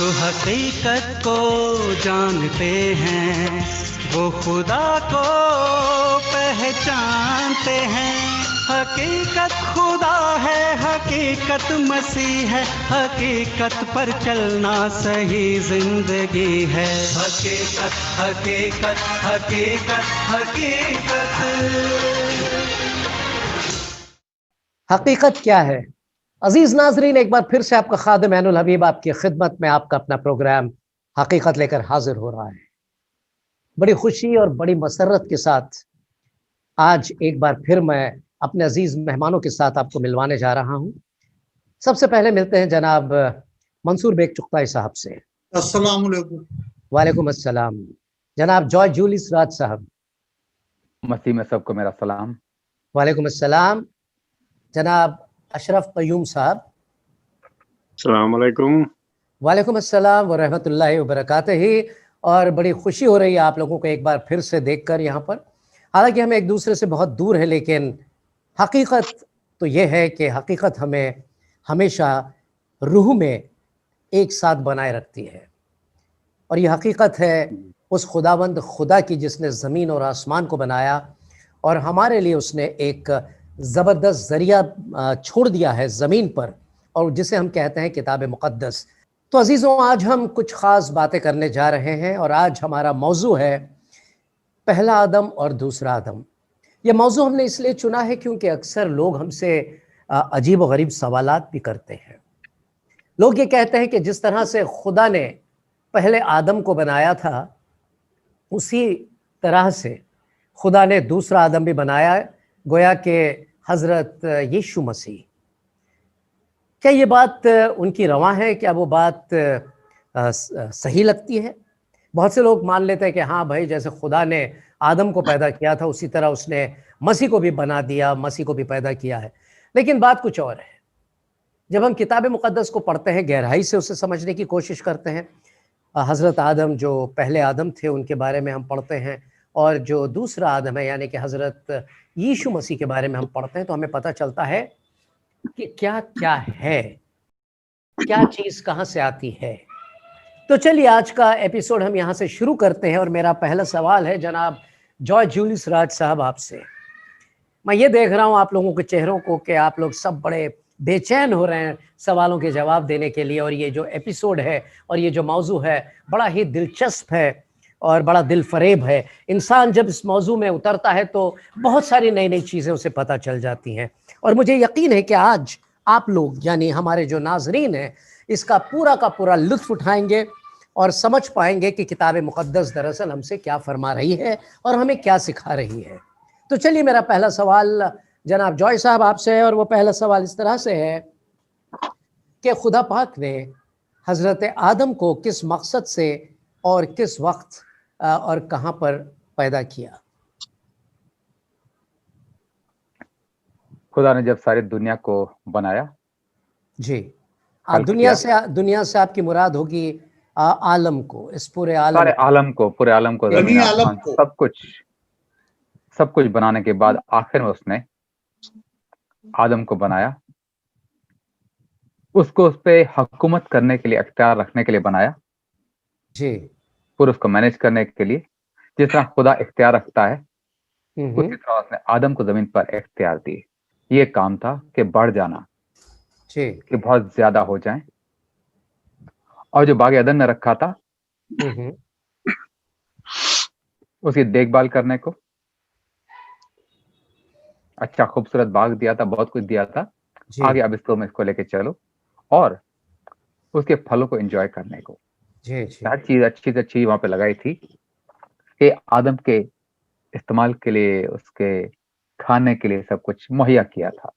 जो हकीकत को जानते हैं वो खुदा को पहचानते हैं। हकीकत खुदा है, हकीकत मसीह है, हकीकत पर चलना सही जिंदगी है। हकीकत हकीकत हकीकत हकीकत। हकीकत क्या है? अजीज नाजरीन, एक बार फिर से आपका खादिम ऐनुल हबीब आपकी खिदमत में आपका अपना प्रोग्राम हकीकत लेकर हाजिर हो रहा है। बड़ी खुशी और बड़ी मसरत के साथ आज एक बार फिर मैं अपने अजीज मेहमानों के साथ आपको मिलवाने जा रहा हूं। सबसे पहले मिलते हैं जनाब मंसूर बेग चुगताई साहब से। अस्सलाम वालेकुम। वालेकुम अस्सलाम। जनाब जॉय जूलिस राज साहब। मसीह में सबको मेरा सलाम। वालेकुम अस्सलाम। जनाब अशरफ कयूम साहब। अस्सलाम वालेकुम। वालेकुम अस्सलाम व रहमतुल्लाहि व बरकातहू। और बड़ी खुशी हो रही है आप लोगों को एक बार फिर से देखकर यहाँ पर। हालांकि हम एक दूसरे से बहुत दूर हैं, लेकिन हकीकत तो ये है कि हकीकत हमें हमेशा रूह में एक साथ बनाए रखती है। और ये हकीकत है उस खुदावंद खुदा की जिसने ज़मीन और आसमान को बनाया और हमारे लिए उसने एक ज़बरदस्त ज़रिया छोड़ दिया है ज़मीन पर, और जिसे हम कहते हैं किताब मुक़द्दस। तो अजीज़ों, आज हम कुछ ख़ास बातें करने जा रहे हैं और आज हमारा मौजू है पहला आदम और दूसरा आदम। ये मौजू हमने इसलिए चुना है क्योंकि अक्सर लोग हमसे अजीब व गरीब सवालात भी करते हैं। लोग ये कहते हैं कि जिस तरह से खुदा ने पहले आदम को बनाया था, उसी तरह से खुदा ने दूसरा आदम भी बनाया, गोया कि हज़रत यीशु मसीह। क्या ये बात उनकी रवा है? क्या वो बात सही लगती है? बहुत से लोग मान लेते हैं कि हाँ भाई, जैसे खुदा ने आदम को पैदा किया था उसी तरह उसने मसीह को भी बना दिया, मसीह को भी पैदा किया है। लेकिन बात कुछ और है। जब हम किताब मुक़द्दस को पढ़ते हैं, गहराई से उसे समझने की कोशिश करते हैं, हज़रत आदम जो पहले आदम थे उनके बारे में हम पढ़ते हैं, और जो दूसरा आदम है यानी कि हज़रत यीशु मसीह के बारे में हम पढ़ते हैं, तो हमें पता चलता है कि क्या क्या है, क्या चीज़ कहाँ से आती है। तो चलिए आज का एपिसोड हम यहाँ से शुरू करते हैं। और मेरा पहला सवाल है जनाब जॉय जूलिस राज साहब आपसे। मैं ये देख रहा हूँ आप लोगों के चेहरों को कि आप लोग सब बड़े बेचैन हो रहे हैं सवालों के जवाब देने के लिए, और ये जो एपिसोड है और ये जो मौजू है बड़ा ही दिलचस्प है और बड़ा दिल फरेब है। इंसान जब इस मौजू में उतरता है तो बहुत सारी नई नई चीज़ें उसे पता चल जाती हैं। और मुझे यकीन है कि आज आप लोग यानी हमारे जो नाजरीन हैं इसका पूरा का पूरा लुत्फ़ उठाएंगे और समझ पाएंगे कि किताब मुक़द्दस दरअसल हमसे क्या फरमा रही है और हमें क्या सिखा रही है। तो चलिए मेरा पहला सवाल जनाब जॉय साहब आपसे है, और वो पहला सवाल इस तरह से है कि खुदा पाक ने हज़रत आदम को किस मकसद से और किस वक्त और कहाँ पर पैदा किया? खुदा ने जब सारी दुनिया को बनाया। जी, दुनिया से आपकी मुराद होगी आलम को, इस पूरे आलम, सारे आलम को, पूरे आलम को, जमीन आसमान, सब कुछ बनाने के बाद आखिर में उसने आदम को बनाया। उसको उस पे हुकूमत करने के लिए, अख्तियार रखने के लिए बनाया जी, पूरे उसको मैनेज करने के लिए। जिस तरह खुदा इख्तियार रखता है उसी तरह उसने आदम को जमीन पर इख्तियार दिए। ये काम था कि बढ़ जाना, कि बहुत ज्यादा हो जाए, और जो बाग अदन ने रखा था उसकी देखभाल करने को। अच्छा खूबसूरत बाग दिया था, बहुत कुछ दिया था, आगे अब इसको लेके चलो, और उसके फलों को एंजॉय करने को। हर चीज अच्छी से अच्छी वहां पे लगाई थी कि आदम के इस्तेमाल के लिए, उसके खाने के लिए सब कुछ मुहैया किया था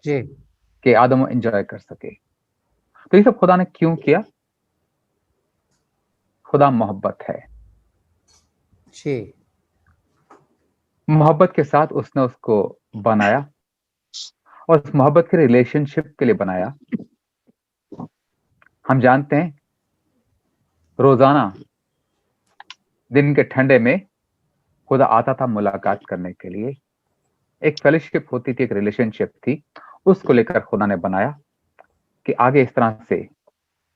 कि आदम एंजॉय कर सके। तो ये सब खुदा ने क्यों किया? खुदा मोहब्बत है। मोहब्बत के साथ उसने उसको बनाया और उस मोहब्बत के रिलेशनशिप के लिए बनाया। हम जानते हैं रोजाना दिन के ठंडे में खुदा आता था मुलाकात करने के लिए। एक फेलोशिप होती थी, एक रिलेशनशिप थी, उसको लेकर खुदा ने बनाया कि आगे इस तरह से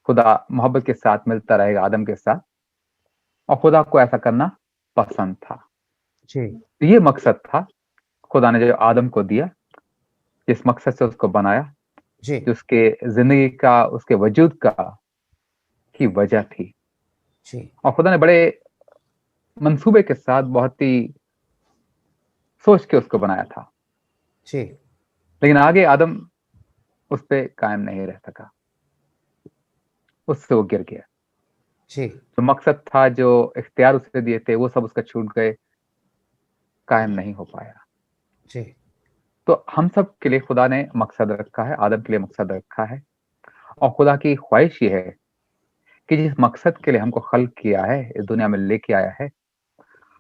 खुदा मोहब्बत के साथ मिलता रहेगा आदम के साथ, और खुदा को ऐसा करना पसंद था। ये मकसद था खुदा ने जो आदम को दिया, जिस मकसद से उसको बनाया, जो उसके जिंदगी का, उसके वजूद का की वजह थी। और खुदा ने बड़े मंसूबे के साथ, बहुत ही सोच के उसको बनाया था। लेकिन आगे आदम उस पे कायम नहीं रह सका, उससे वो गिर गया। जो मकसद था, जो इख्तियार उसे दिए थे, वो सब उसका छूट गए, कायम नहीं हो पाया। तो हम सब के लिए खुदा ने मकसद रखा है, आदम के लिए मकसद रखा है, और खुदा की ख्वाहिश ये है कि जिस मकसद के लिए हमको खल्क किया है, इस दुनिया में लेके आया है,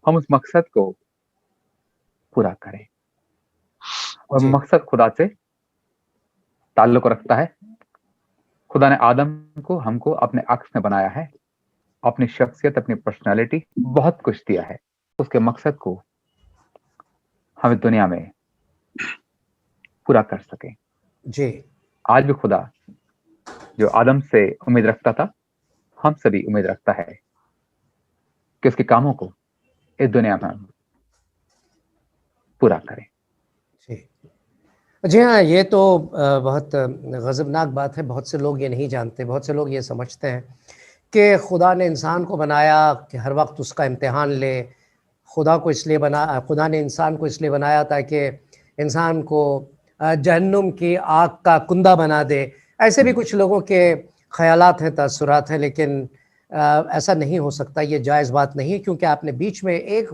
हम उस मकसद को पूरा करें। और मकसद खुदा से ताल्लुक रखता है। खुदा ने आदम को, हमको अपने अक्स में बनाया है, अपनी शख्सियत, अपनी पर्सनालिटी, बहुत कुछ दिया है। उसके मकसद को हम इस दुनिया में पूरा कर सकें। आज भी खुदा जो आदम से उम्मीद रखता था, हम सभी उम्मीद रखता है कि उसके कामों को इस दुनिया में हम पूरा करें। जी हाँ, ये तो बहुत गज़बनाक बात है। बहुत से लोग ये नहीं जानते, बहुत से लोग ये समझते हैं कि खुदा ने इंसान को बनाया कि हर वक्त उसका इम्तिहान ले। खुदा ने इंसान को इसलिए बनाया ताकि इंसान को जहन्नुम की आग का कुंदा बना दे। ऐसे भी कुछ लोगों के ख़यालात हैं, तअस्सुरात हैं, लेकिन ऐसा नहीं हो सकता, ये जायज़ बात नहीं है। क्योंकि आपने बीच में एक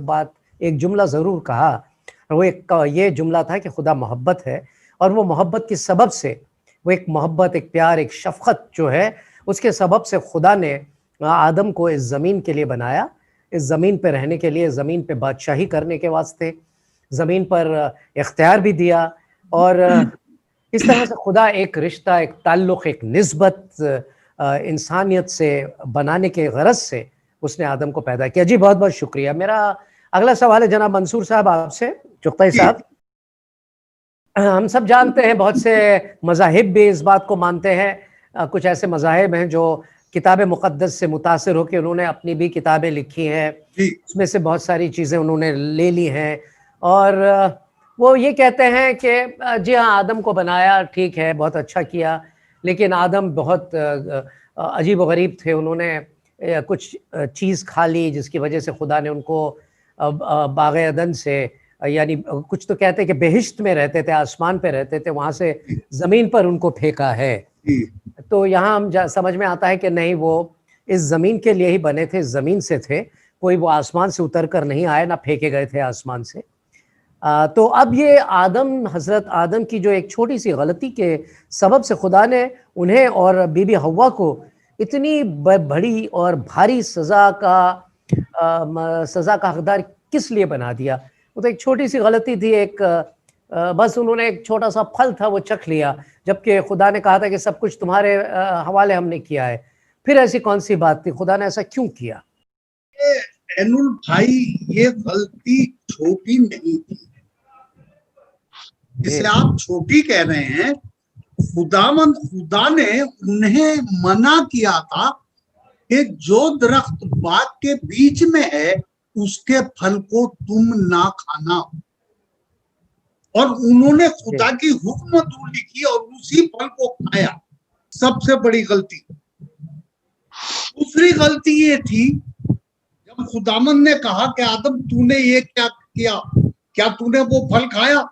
जुमला ज़रूर कहा, वो ये जुमला था कि खुदा मोहब्बत है, और वो मोहब्बत की सबब से, वो एक मोहब्बत, एक प्यार, एक शफ़क़त जो है, उसके सबब से खुदा ने आदम को इस ज़मीन के लिए बनाया, इस ज़मीन पे रहने के लिए, ज़मीन पे बादशाही करने के वास्ते, ज़मीन पर इख्तियार भी दिया। और इस तरह से खुदा एक रिश्ता, एक ताल्लुक़, एक निस्बत इंसानियत से बनाने के गरज से उसने आदम को पैदा किया। जी बहुत बहुत शुक्रिया। मेरा अगला सवाल है जनाब मंसूर साहब आपसे, चुग़ताई साहब। हम सब जानते हैं, बहुत से मज़ाहिब भी इस बात को मानते हैं। कुछ ऐसे मज़ाहिब हैं जो किताब मुक़द्दस से मुतासिर होकर उन्होंने अपनी भी किताबें लिखी हैं, उसमें से बहुत सारी चीज़ें उन्होंने ले ली हैं, और वो ये कहते हैं कि जी हाँ, आदम को बनाया, ठीक है, बहुत अच्छा किया, लेकिन आदम बहुत अजीब व गरीब थे। उन्होंने कुछ चीज़ खा ली जिसकी वजह से खुदा ने उनको बाग़ अदन से, यानी कुछ तो कहते हैं कि बेहिश्त में रहते थे, आसमान पे रहते थे, वहाँ से ज़मीन पर उनको फेंका है। तो यहाँ हम समझ में आता है कि नहीं, वो इस ज़मीन के लिए ही बने थे, ज़मीन से थे, कोई वो आसमान से उतर कर नहीं आए, ना फेंके गए थे आसमान से। तो अब ये हज़रत आदम की जो एक छोटी सी गलती के सबब से खुदा ने उन्हें और बीबी हव्वा को इतनी बड़ी और भारी सज़ा का हकदार किस लिए बना दिया? वो तो एक छोटी सी गलती थी, बस उन्होंने एक छोटा सा फल था वो चख लिया, जबकि खुदा ने कहा था कि सब कुछ तुम्हारे हवाले हमने किया है। फिर ऐसी कौन सी बात थी? खुदा ने ऐसा क्यों किया? एनुल भाई, ये गलती छोटी नहीं थी जिसे आप छोटी कह रहे हैं। खुदा ने उन्हें मना किया था कि जो दरख्त बाग के बीच में है उसके फल को तुम ना खाना, और उन्होंने खुदा की हुक्म लिखी और उसी फल को खाया। सबसे बड़ी गलती। दूसरी गलती ये थी, जब खुदामंद ने कहा कि आदम तूने ये क्या किया, क्या तूने वो फल खाया?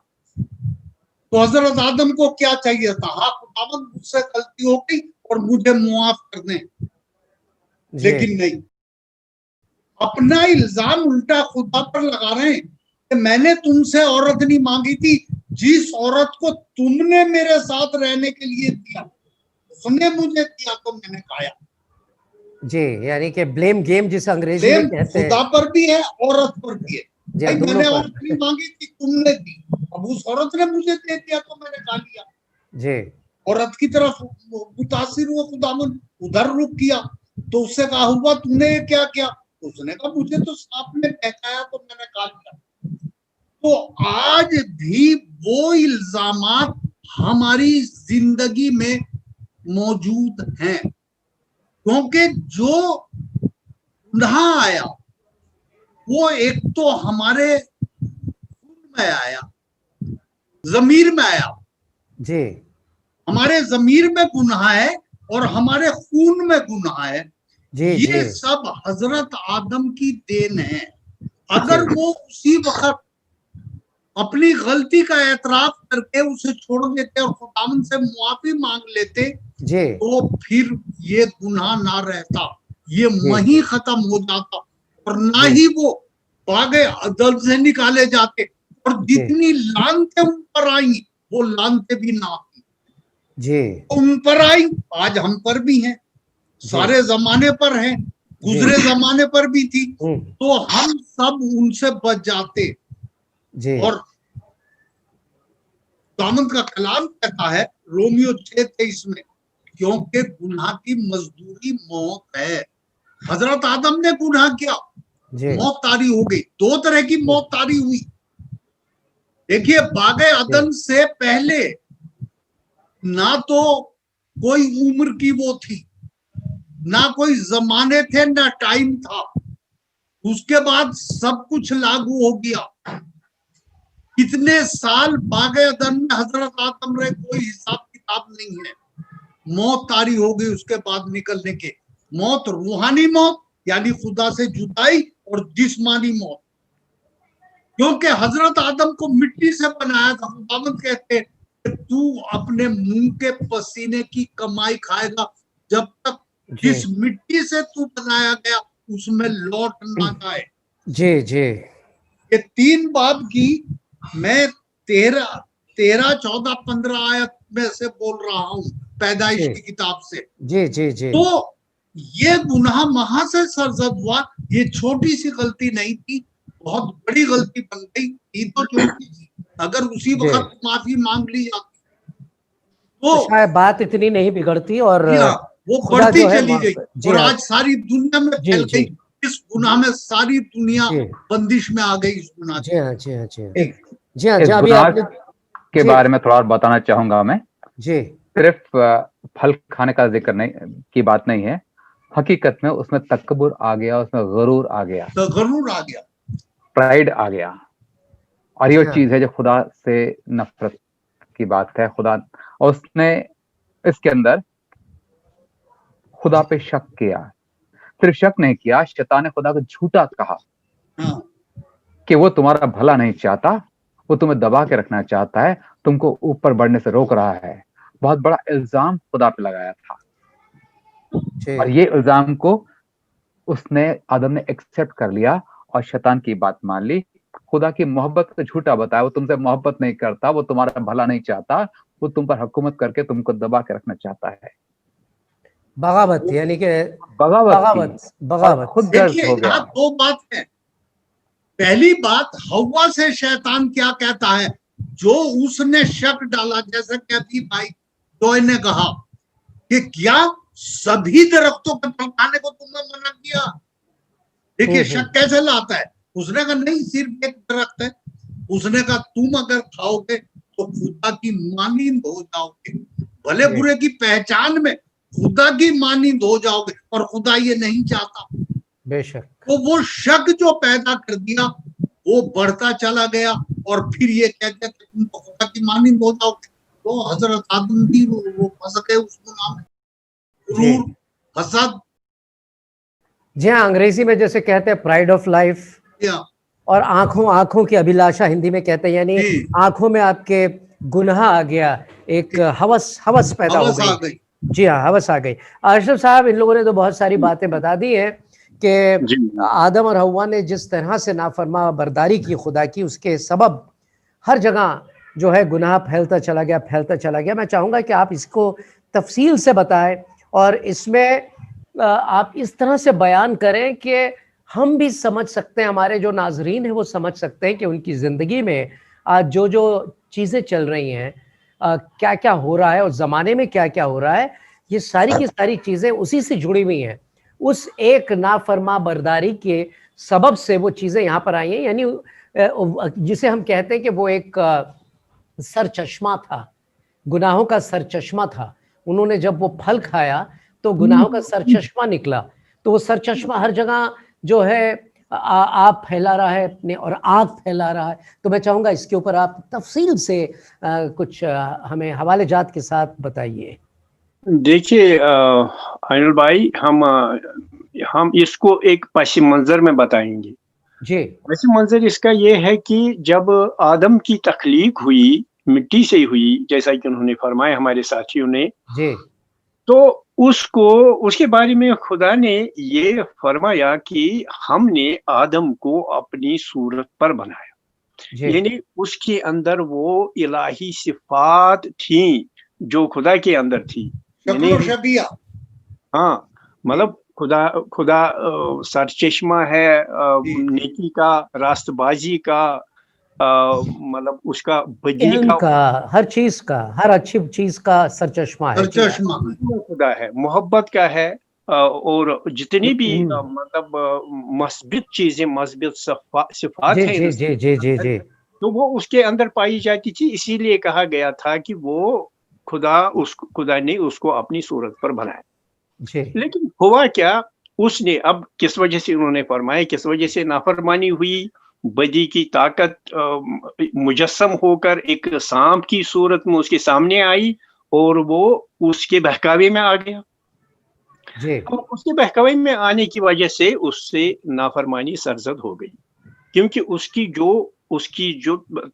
तो हजरत आदम को क्या चाहिए था? हाँ, खुदामंद मुझसे गलती हो गई और मुझे मुआफ कर दें, लेकिन नहीं, अपना इल्जाम उल्टा खुदा पर लगा रहे हैं कि मैंने तुमसे औरत नहीं मांगी थी, जिस औरत को तुमने मेरे साथ रहने के लिए दिया उसने मुझे दिया तो मैंने खाया। जी, यानी कि ब्लेम गेम जिसे अंग्रेजी में कहते हैं, खुदा पर भी है, औरत पर भी है। मैंने औरत नहीं मांगी थी, तुमने दी, अब उस औरत ने मुझे दे दिया तो मैंने खा लिया। जी, औरत की तरफ मुतासिर हुआ खुदावन, उधर रुक किया, तो उससे कहा हुआ तुमने ये क्या किया? तो उसने कहा मुझे तो सांप ने बहकाया तो मैंने खा लिया। तो आज भी वो इल्जामात हमारी जिंदगी में मौजूद हैं। क्योंकि जो गुनाह आया वो एक तो हमारे खून में आया, जमीर में आया जी, हमारे जमीर में गुनाह है और हमारे खून में गुनाह है। जी, ये जी, सब हजरत आदम की देन है। अगर वो उसी वक्त अपनी गलती का एतराफ करके उसे छोड़ देते और खुदावन से मुआफी मांग लेते जी, तो फिर ये गुनाह ना रहता, ये जी, वही खत्म हो जाता और ना जी, ही वो बागे अदल से निकाले जाते और जितनी लानतें उन पर आई वो लानतें भी ना आती। जी, उन पर आई, आज हम पर भी हैं, सारे जमाने पर हैं, गुजरे जमाने पर भी थी, तो हम सब उनसे बच जाते। जी, और दामन का कलाम कहता है रोमियो 6:23 में, क्योंकि गुनाह की मजदूरी मौत है। हजरत आदम ने गुनाह किया, मौत तारी हो गई। दो तरह की मौत तारी हुई। देखिए, बागे अदन से पहले ना तो कोई उम्र की वो थी, ना कोई जमाने थे, ना टाइम था। उसके बाद सब कुछ लागू हो गया। कितने साल बागे अदन में हजरत आदम रहे, कोई हिसाब किताब नहीं है। मौत तारी हो गई उसके बाद निकलने के। मौत रूहानी मौत यानी खुदा से जुदाई, और जिस्मानी मौत, क्योंकि हजरत आदम को मिट्टी से बनाया था। खुदावंद कहते कि तू अपने मुंह के पसीने की कमाई खाएगा जब तक जिस मिट्टी से तू बनाया गया उसमें लौट ना जाए। जी, जी, ये 3 बाब की मैं 13, 14, 15 आयत में से बोल रहा हूं, पैदाइश की किताब से। जी, जी, जी, तो ये गुनाह वहां से सरजद हुआ। ये छोटी सी गलती नहीं थी, बहुत बड़ी गलती बन गई थी। तो छोटी थी, अगर उसी वक्त माफी मांग ली जाती तो शायद बात इतनी नहीं बिगड़ती और वो बढ़ती चली गई और आज सारी दुनिया में फैल गई। इस गुनाह में सारी दुनिया बंदिश में आ गई इस गुनाह। जी हाँ, जी हाँ, जी हाँ, जी हाँ, जी अभी आपने के बारे में थोड़ा और बताना चाहूंगा मैं। जी, सिर्फ फल खाने का जिक्र नहीं की बात नहीं है, हकीकत में उसमें तकब्बुर आ गया, उसमें गरूर आ गया, प्राइड आ गया। और ये चीज है जो खुदा से नफरत की बात है। खुदा, और उसने इसके अंदर खुदा पे शक किया। सिर्फ शक नहीं किया, शैतान ने खुदा को झूठा कहा कि वो तुम्हारा भला नहीं चाहता, वो तुम्हें दबा के रखना चाहता है, तुमको ऊपर बढ़ने से रोक रहा है। बहुत बड़ा इल्जाम खुदा पे लगाया था और ये इल्जाम को उसने, आदम ने एक्सेप्ट कर लिया और शैतान की बात मान ली। खुदा की मोहब्बत को झूठा बताया। वो तुमसे मोहब्बत नहीं करता, वो तुम्हारा भला नहीं चाहता, वो तुम पर हुकूमत करके तुमको दबा के रखना चाहता है। बगावत, यानी कि बगावत खुद गर्ज हो गया। 2 बात है। पहली बात, हव्वा से शैतान क्या कहता है, जो उसने शक डाला, जैसे कहती भाई जोय ने कहा कि क्या सभी दरख्तों के फल खाने को तुमने मना किया। देखिए शक कैसे लाता है। उसने कहा नहीं, सिर्फ एक दरख्त है। उसने कहा तुम अगर खाओगे तो खुदा की मानींद हो जाओगे, भले बुरे की पहचान में खुदा की मानींद हो जाओगे, और खुदा ये नहीं चाहता। बेशक। तो वो शक जो पैदा कर दिया वो बढ़ता चला गया, और फिर ये कहते तुम तो खुदा की मानींद हो जाओगे। तो हजरत आदम भी वो फंस गए उस गुनाह में, गुरूर, हसद। जी हाँ, अंग्रेजी में जैसे कहते हैं प्राइड ऑफ लाइफ, और आंखों की अभिलाषा हिंदी में कहते हैं, यानी आंखों में आपके गुनाह आ गया, एक हवस पैदा हो गई। जी हाँ, हवस आ गई। अशरफ साहब, इन लोगों ने तो बहुत सारी बातें बता दी हैं कि आदम और हव्वा ने जिस तरह से नाफरमा बरदारी की खुदा की, उसके सबब हर जगह जो है गुनाह फैलता चला गया। मैं चाहूँगा कि आप इसको तफसील से बताएं और इसमें आप इस तरह से बयान करें कि हम भी समझ सकते हैं, हमारे जो नाजरीन हैं वो समझ सकते हैं कि उनकी ज़िंदगी में आज जो जो चीज़ें चल रही हैं, क्या क्या हो रहा है और ज़माने में क्या क्या हो रहा है, ये सारी की सारी चीज़ें उसी से जुड़ी हुई हैं। उस एक नाफरमा बरदारी के सबब से वो चीज़ें यहाँ पर आई हैं, यानी जिसे हम कहते हैं कि वो एक सर चश्मा था, गुनाहों का सर चश्मा था। उन्होंने जब वो फल खाया तो गुनाहों का सरचश्मा निकला, तो वो सरचश्मा हर जगह जो है आप फैला रहा है अपने, और आग फैला रहा है। तो मैं चाहूंगा इसके ऊपर आप तफसील से कुछ हमें हवाले जात के साथ बताइए। देखिए अनिल भाई, हम इसको एक पस मंजर में बताएंगे जी। पस मंजर इसका ये है कि जब आदम की तख्लीक हुई, मिट्टी से हुई, जैसा कि उन्होंने फरमाया हमारे साथियों ने जी, तो उसके बारे में खुदा ने ये फरमाया कि हमने आदम को अपनी सूरत पर बनाया, यानी उसके अंदर वो इलाही सिफात थी जो खुदा के अंदर थी। हाँ, मतलब खुदा सरचश्मा है, नेकी का, रास्तबाजी का, मतलब उसका बदी का, हर चीज का, हर अच्छी चीज का सरचश्मा है, खुदा है, मोहब्बत का है, और जितनी भी मतलब मस्बित चीजें, मस्बित सिफात है जी, जी, जी, जी, जी, तो वो उसके अंदर पाई जाती थी। इसीलिए कहा गया था कि वो खुदा ने उसको अपनी सूरत पर बनाया। लेकिन हुआ क्या, उसने अब किस वजह से, उन्होंने फरमाया किस वजह से नाफरमानी हुई, बदी की ताकत मुजस्सम होकर एक सांप की सूरत में उसके सामने आई और वो उसके बहकावे में आ गया। अब उसके बहकावे में आने की वजह से उससे नाफरमानी सरजद हो गई, क्योंकि उसकी जो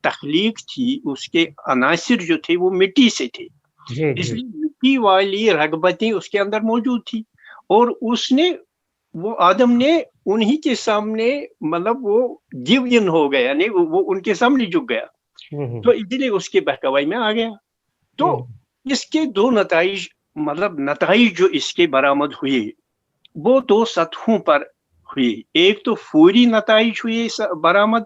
तख्लीक थी, उसके अनासिर जो थे वो मिट्टी से थे, इसलिए मिट्टी वाली रगबतें उसके अंदर मौजूद थी, और वो आदम ने उन्हीं के सामने, मतलब वो गिव इन हो गया, यानी वो उनके सामने झुक गया, तो इसलिए उसके बहकावे में आ गया। तो इसके दो नताइज, मतलब नताइज जो इसके बरामद हुए वो दो सतहों पर हुई। एक तो फौरी नताइज हुए बरामद,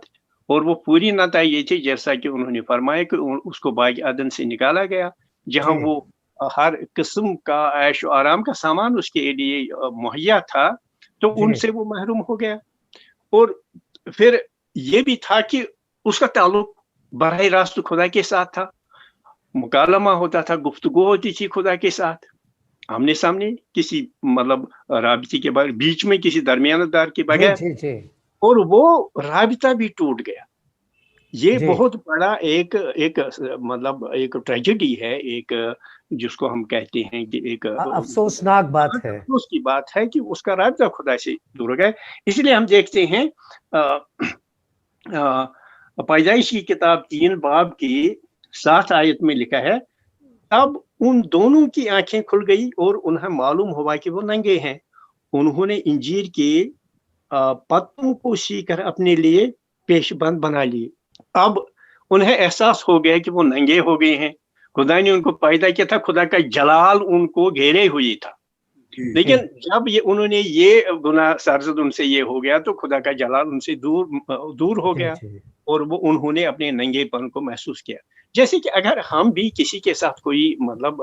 और वो पूरी नताइज ये थी जैसा कि उन्होंने फरमाया कि उसको बाग अदन से निकाला गया, जहां वो हर किस्म का ऐश और आराम का सामान उसके लिए मुहैया था, तो उनसे वो महरूम हो गया। और फिर ये भी था कि उसका ताल्लुक बराह रास्त खुदा के साथ था, मुकालमा होता था, गुफ्तगू होती थी खुदा के साथ, आमने सामने, किसी मतलब राबिते के बगैर, बीच में किसी दरमियानदार के बगैर, और वो राबिता भी टूट गया। ये बहुत बड़ा एक मतलब एक ट्रेजेडी है, एक जिसको हम कहते हैं कि एक अफसोसनाक बात है, अफसोस की बात है कि उसका राबिता खुदा से दूर हो गया। इसलिए हम देखते हैं पैदाइश की किताब 3 बाब की 7 आयत में लिखा है, तब उन दोनों की आंखें खुल गई और उन्हें मालूम हुआ कि वो नंगे हैं। उन्होंने इंजीर के पत्तों को सीकर अपने लिए पेशबंद बना लिए। अब उन्हें एहसास हो गया कि वो नंगे हो गए हैं, खुदा ने उनको पैदा किया था, खुदा का जलाल उनको घेरे हुए था। लेकिन जब उन्होंने ये गुनाह सरजद उनसे ये हो गया, तो खुदा का जलाल उनसे दूर हो गया, और वो उन्होंने अपने नंगेपन को महसूस किया। जैसे कि अगर हम भी किसी के साथ कोई मतलब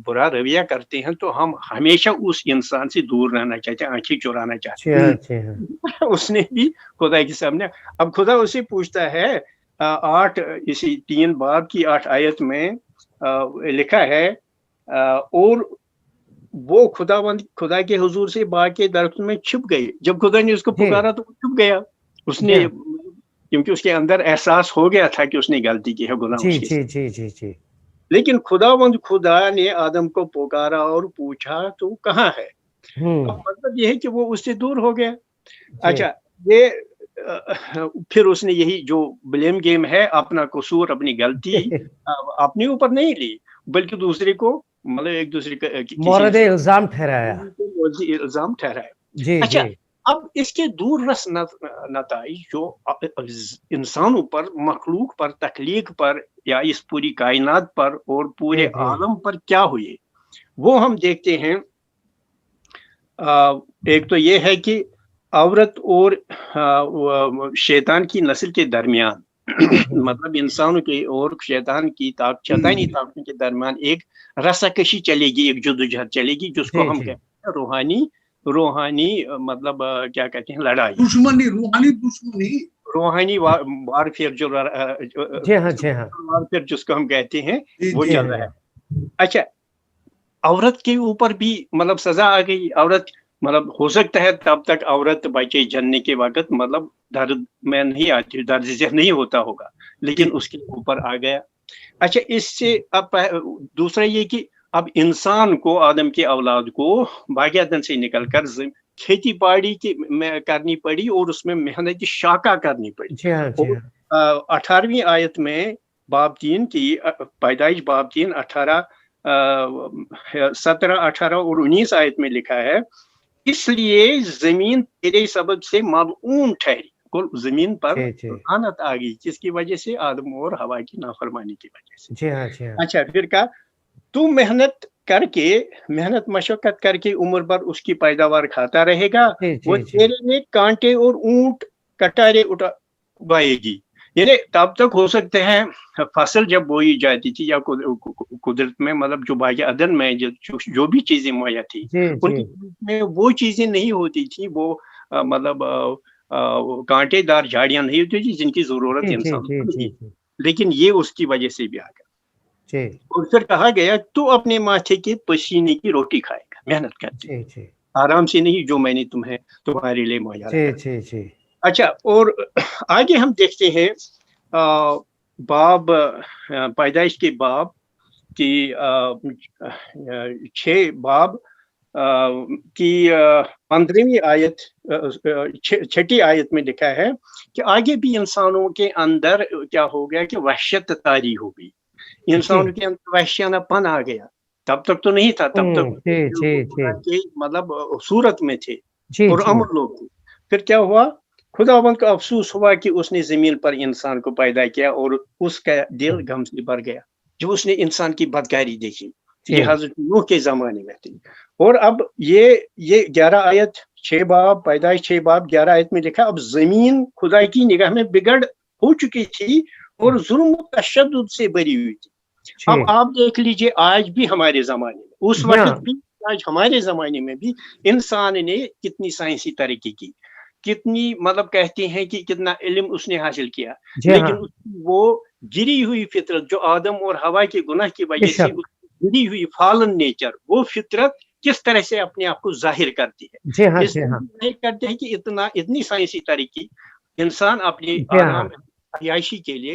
बुरा रवैया करते हैं, तो हम हमेशा उस इंसान से दूर रहना चाहते हैं, आंखें चुराना चाहते हैं। उसने भी खुदा के सामने, अब खुदा उसे पूछता है, 3 बाब की 8 आयत में लिखा है, और वो खुदा के हुजूर से बाग के दरख्त में छुप गए। जब खुदा ने उसको पुकारा तो वो छुप गया, उसने, क्योंकि उसके अंदर एहसास हो गया था कि उसने गलती की है, गुनाह उसके साथ। लेकिन खुदा ने आदम को पुकारा और पूछा तो कहाँ है, मतलब ये है कि वो उससे दूर हो गया। अच्छा, ये फिर उसने यही जो ब्लेम गेम है, अपना कसूर, अपनी गलती अपने ऊपर नहीं ली, बल्कि दूसरे को, मतलब एक दूसरे का इल्जाम ठहराया। अच्छा, अब इसके दूर रस नताइज जो इंसानों पर, मखलूक पर, तख्लीक पर, या इस पूरी कायनात पर और पूरे आलम पर क्या हुए, वो हम देखते हैं। एक तो ये है कि औरत और शैतान की नस्ल के दरमियान मतलब इंसानों के और शैतान की शैतानी ताकतों के दरमियान एक रस्साकशी चलेगी, एक जद्दोजहद चलेगी, जिसको हम कहते हैं रूहानी मतलब क्या कहते हैं, लड़ाई, रूहानी वारफेयर, जो वारफेयर जिसको हम कहते हैं, वो चल रहा है। अच्छा, औरत के ऊपर भी मतलब सजा आ गई। औरत मतलब हो सकता है तब तक औरत बच्चे जन्ने के वक्त मतलब दर्द में नहीं आती, दर्द से नहीं होता होगा, लेकिन उसके ऊपर आ गया। अच्छा, इससे अब दूसरा ये कि अब इंसान को, आदम की औलाद को बागियातन से निकलकर खेती बाड़ी की में करनी पड़ी और उसमें मेहनत की शाखा करनी पड़ी। 18वीं आयत में बाब 3 की पैदाइश बाब 3 18 17 18 और 19 आयत में लिखा है, इसलिए जमीन तेरे सबब से मलऊन ठहरी। जमीन पर लानत आ गई, किसकी वजह से? आदम और हवा की नाफरमानी की वजह से। अच्छा, फिर कहा तू मेहनत मशक्कत करके उम्र भर उसकी पैदावार खाता रहेगा, वो तेरे में कांटे और ऊंट कटारे उगाएगी। यानी तब तक हो सकते हैं फसल जब बोई जाती थी या कुदरत में मतलब जो बागी अदन में जो भी चीजें मुहैया थी उनकी में वो चीजें नहीं होती थी, वो मतलब कांटेदार झाड़ियां नहीं होती थी जिनकी जरूरत इंसान को थी, लेकिन ये उसकी वजह से भी आ गया। और फिर कहा गया तू अपने माथे के पसीने की रोटी खाएगा, मेहनत करके, आराम से नहीं, जो मैंने तुम्हारे लिए मुहैया। अच्छा, और आगे हम देखते हैं बाब पैदाइश के बाब की 6 बाब की 15वीं आयत 6ठी आयत में लिखा है कि आगे भी इंसानों के अंदर क्या हो गया कि वहशत तारी हो गई, इंसानों के अंदर वहशियानापन आ गया। तब तक तो नहीं था, तब तक मतलब सूरत में थे और अमर लोग थे। फिर क्या हुआ? खुदावंद को अफसोस हुआ कि उसने जमीन पर इंसान को पैदा किया और उसका दिल गम से भर गया जो उसने इंसान की बदकारी देखी। ये हजरत नूह के जमाने में थी। और अब ये 11 आयत 6 बाब पैदाइश 6 बाब 11 आयत में लिखा, अब जमीन खुदा की निगाह में बिगड़ हो चुकी थी और जुल्म तशद्दुद से भरी हुई थी। अब आप देख लीजिए, आज भी हमारे जमाने में, उस वक्त भी, आज हमारे जमाने में भी इंसान ने कितनी साइंसी तरक्की की, कितनी मतलब कहते हैं कि कितना इल्म उसने हासिल किया, लेकिन वो गिरी हुई फितरत जो आदम और हवा के गुनाह की वजह से गिरी हुई फॉलन नेचर, वो फितरत किस तरह से अपने आप को जाहिर करती है। नहीं करते हैं कि इतनी साइंसी तरक्की, इंसान अपनी अयाशी के लिए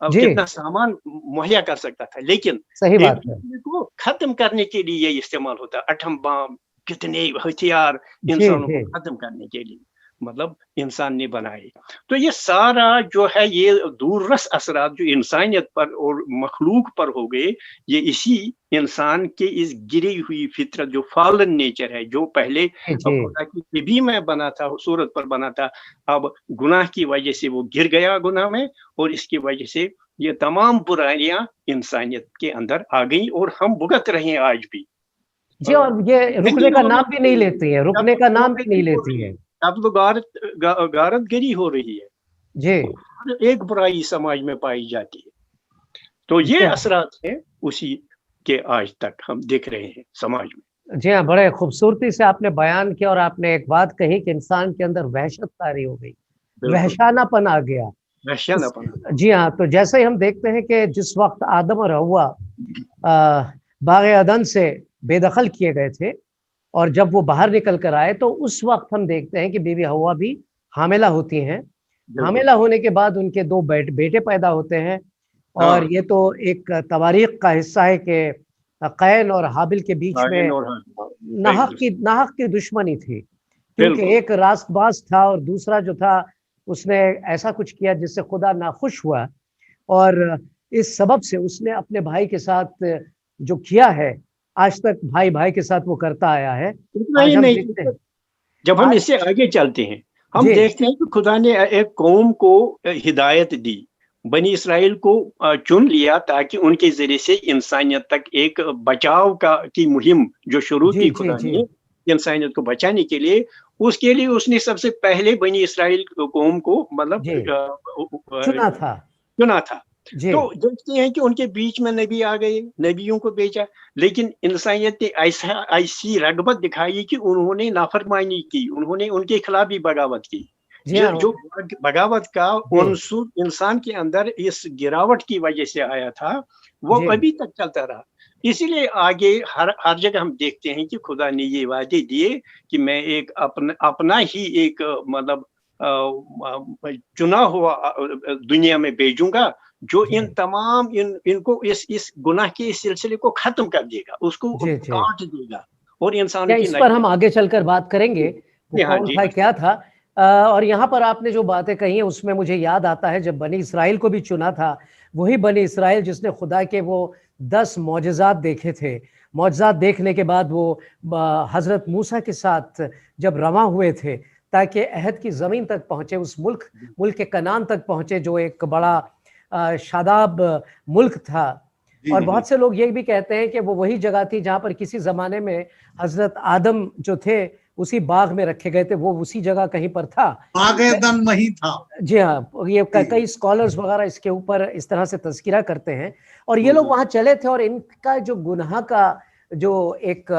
कितना सामान मुहैया कर सकता था, लेकिन सही बात है, को खत्म करने के लिए ये इस्तेमाल होता है। एटम बम, कितने हथियार इंसानों को खत्म करने के लिए मतलब इंसान ने बनाए। तो ये सारा जो है, ये दूररस असरात जो इंसानियत पर और मखलूक पर हो गए, ये इसी इंसान के इस गिरी हुई फितरत जो फॉलन नेचर है, जो पहले खुदा की तबीयत में बना था, सूरत पर बना था, अब गुनाह की वजह से वो गिर गया गुनाह में, और इसकी वजह से ये तमाम बुराइयां इंसानियत के अंदर आ गई और हम भुगत रहे हैं आज भी। जी, और ये रुकने का नाम भी नहीं लेती है, रुकने का नाम भी नहीं लेती है। अब तो गारत गिरी हो रही है जी, एक बुराई समाज में पाई जाती है। तो ये असरात हैं उसी के आज तक हम देख रहे हैं समाज में। जी हाँ, बड़े खूबसूरती से आपने बयान किया और आपने एक बात कही कि इंसान के अंदर वहशत तारी हो गई, वहशानापन आ गया। जी हाँ, तो जैसे ही हम देखते हैं कि जिस वक्त आदम और हव्वा बाग़ अदन से बेदखल किए गए थे और जब वो बाहर निकल कर आए, तो उस वक्त हम देखते हैं कि बीवी हव्वा भी हामिला होती हैं। हामिला होने के बाद उनके 2 बेटे पैदा होते हैं, और ये तो एक तवारीख का हिस्सा है कि कैन और हाबिल के बीच में नाहक की दुश्मनी थी, क्योंकि एक रास्तबाज था और दूसरा जो था उसने ऐसा कुछ किया जिससे खुदा नाखुश हुआ, और इस सबब से उसने अपने भाई के साथ जो किया है, आज तक भाई भाई के साथ वो करता आया है। नहीं, जब हम इससे आगे चलते हैं, हम देखते हैं कि खुदा ने एक कौम को हिदायत दी, बनी इसराइल को चुन लिया ताकि उनके जरिए से इंसानियत तक एक बचाव की मुहिम जो शुरू की खुदा ने इंसानियत को बचाने के लिए, उसके लिए उसने सबसे पहले बनी इसराइल कौम को मतलब चुना था। तो देखते हैं कि उनके बीच में नबी आ गए, नबियों को भेजा, लेकिन इंसानियत ने ऐसी रगबत दिखाई कि उन्होंने नाफरमानी की, उन्होंने उनके खिलाफ भी बगावत की। जो बगावत का उनसुर इंसान के अंदर इस गिरावट की वजह से आया था, वो अभी तक चलता रहा। इसीलिए आगे हर जगह हम देखते हैं कि खुदा ने ये वादे दिए कि मैं एक अपना ही एक मतलब चुना हुआ दुनिया में भेजूंगा जो इन तमाम इनको इस गुनाह के इस सिलसिले को खत्म कर देगा, उसको काट देगा और इंसान की इस पर हम आगे चलकर बात करेंगे कौन था क्या था। और यहाँ पर आपने जो बातें कही हैं उसमें मुझे याद आता है जब बनी इसराइल को भी चुना था, वही बनी इसराइल जिसने खुदा के वो 10 मौजज़ात देखे थे। मौजज़ात देखने के बाद वो हज़रत मूसा के साथ जब रवां हुए थे ताकि अहद की ज़मीन तक पहुँचे, उस मुल्क के कनान तक पहुँचे जो एक बड़ा शादाब मुल्क था। और बहुत से लोग ये भी कहते हैं कि वो वही जगह थी जहाँ पर किसी ज़माने में हज़रत आदम जो थे उसी बाग में रखे गए थे, वो उसी जगह कहीं पर था, बाग एदन वही था। जी हाँ, ये कई स्कॉलर्स वगैरह इसके ऊपर इस तरह से तज़किरा करते हैं। और ये लोग वहाँ चले थे और इनका जो गुनाह का जो एक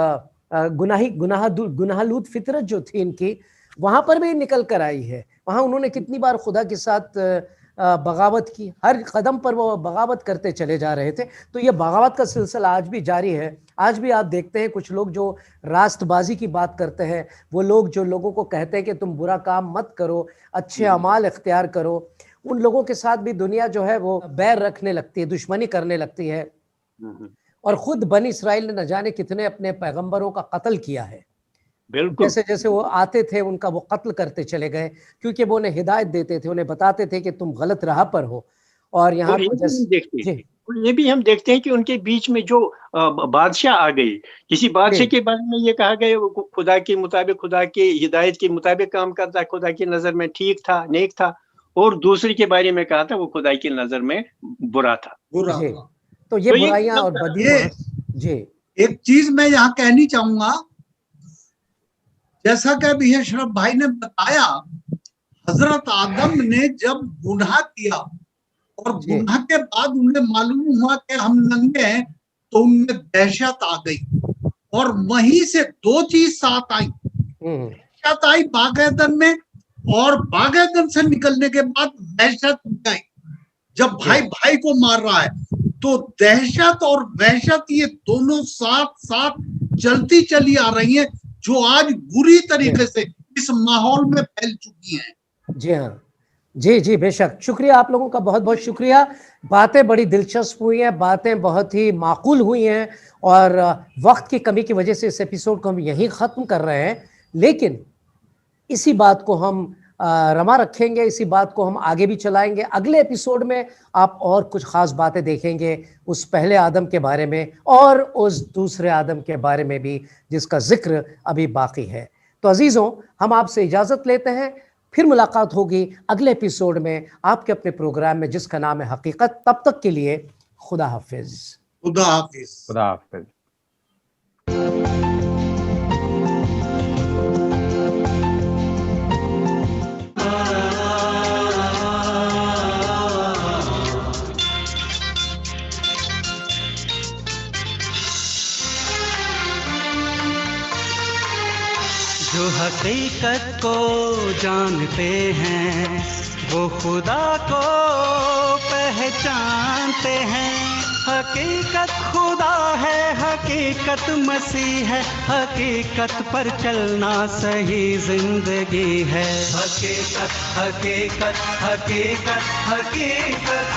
गुनाहलूद फितरत जो थी इनकी वहाँ पर भी निकल कर आई है। वहाँ उन्होंने कितनी बार खुदा के साथ बगावत की, हर कदम पर वो बगावत करते चले जा रहे थे। तो ये बगावत का सिलसिला आज भी जारी है। आज भी आप देखते हैं कुछ लोग जो रास्तबाजी की बात करते हैं, वो लोग जो लोगों को कहते हैं कि तुम बुरा काम मत करो, अच्छे अमाल इख्तियार करो, उन लोगों के साथ भी दुनिया जो है वो बैर रखने लगती है, दुश्मनी करने लगती है। और खुद बनी इसराइल ने न जाने कितने अपने पैगंबरों का कत्ल किया है। जैसे जैसे वो आते थे उनका वो कत्ल करते चले गए, क्योंकि वो उन्हें हिदायत देते थे, उन्हें बताते थे कि तुम गलत राह पर हो। और यहाँ ये भी हम देखते हैं कि उनके बीच में जो बादशाह आ गई, किसी बादशाह के बारे में ये कहा गया खुदा के मुताबिक, खुदा के हिदायत के मुताबिक काम करता, खुदा की नजर में ठीक था, नेक था, और दूसरे के बारे में कहा था वो खुदा की नजर में बुरा था। तो ये बुराइयां और बदियां। जी, एक चीज मैं यहाँ कहनी चाहूंगा, जैसा कि अभी अशरफ भाई ने बताया, हजरत आदम ने जब गुनाह किया और गुनाह के बाद उन्हें मालूम हुआ कि हम नंगे हैं, तो उनमें दहशत आ गई और वहीं से दो चीज साथ आई। दहशत आई बाग-ए-अदन में, और बाग-ए-अदन से निकलने के बाद वहशत आई। जब भाई भाई को मार रहा है तो दहशत और वहशत ये दोनों साथ साथ चलती चली आ रही है, जो आज बुरी तरीके से इस माहौल में फैल चुकी हैं। जी हाँ, जी जी, बेशक। शुक्रिया आप लोगों का, बहुत बहुत शुक्रिया। बातें बड़ी दिलचस्प हुई हैं, बातें बहुत ही माकूल हुई हैं, और वक्त की कमी की वजह से इस एपिसोड को हम यहीं ख़त्म कर रहे हैं। लेकिन इसी बात को हम रमा रखेंगे, इसी बात को हम आगे भी चलाएंगे। अगले एपिसोड में आप और कुछ ख़ास बातें देखेंगे उस पहले आदम के बारे में और उस दूसरे आदम के बारे में भी, जिसका जिक्र अभी बाकी है। तो अजीज़ों, हम आपसे इजाज़त लेते हैं, फिर मुलाकात होगी अगले एपिसोड में आपके अपने प्रोग्राम में जिसका नाम है हकीकत। तब तक के लिए खुदा हाफिज। खुदा हाफिज। खुदा हाफिज। जो हकीकत को जानते हैं वो खुदा को पहचानते हैं। हकीकत खुदा है, हकीकत मसीह है, हकीकत पर चलना सही जिंदगी है। हकीकत हकीकत हकीकत हकीकत